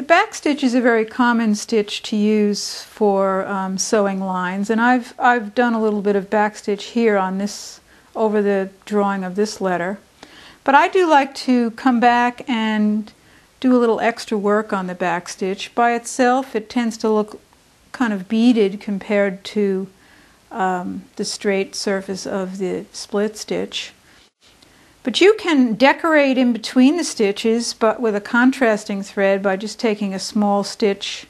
The backstitch is a very common stitch to use for sewing lines, and I've done a little bit of backstitch here on this, over the drawing of this letter. But I do like to come back and do a little extra work on the backstitch. By itself it tends to look kind of beaded compared to the straight surface of the split stitch. But you can decorate in between the stitches, but with a contrasting thread, by just taking a small stitch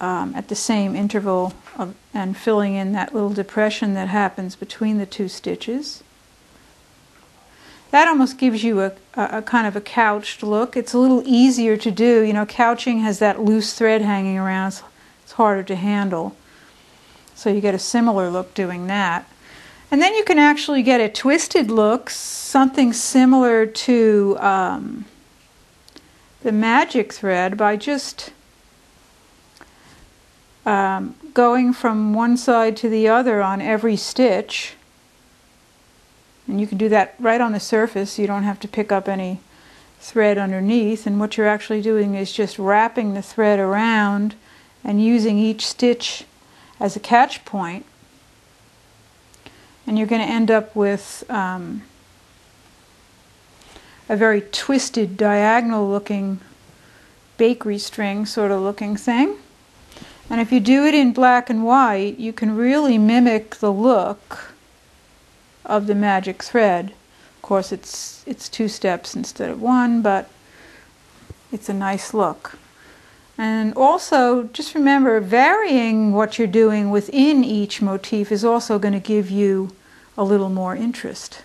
at the same interval and filling in that little depression that happens between the two stitches. That almost gives you a kind of a couched look. It's a little easier to do. You know, couching has that loose thread hanging around. It's harder to handle. So you get a similar look doing that. And then you can actually get a twisted look, something similar to the magic thread, by just going from one side to the other on every stitch. And you can do that right on the surface. You don't have to pick up any thread underneath. And what you're actually doing is just wrapping the thread around and using each stitch as a catch point. And you're going to end up with a very twisted, diagonal looking bakery string sort of looking thing. And if you do it in black and white, you can really mimic the look of the magic thread. Of course it's two steps instead of one, but it's a nice look. And also, just remember, varying what you're doing within each motif is also going to give you a little more interest.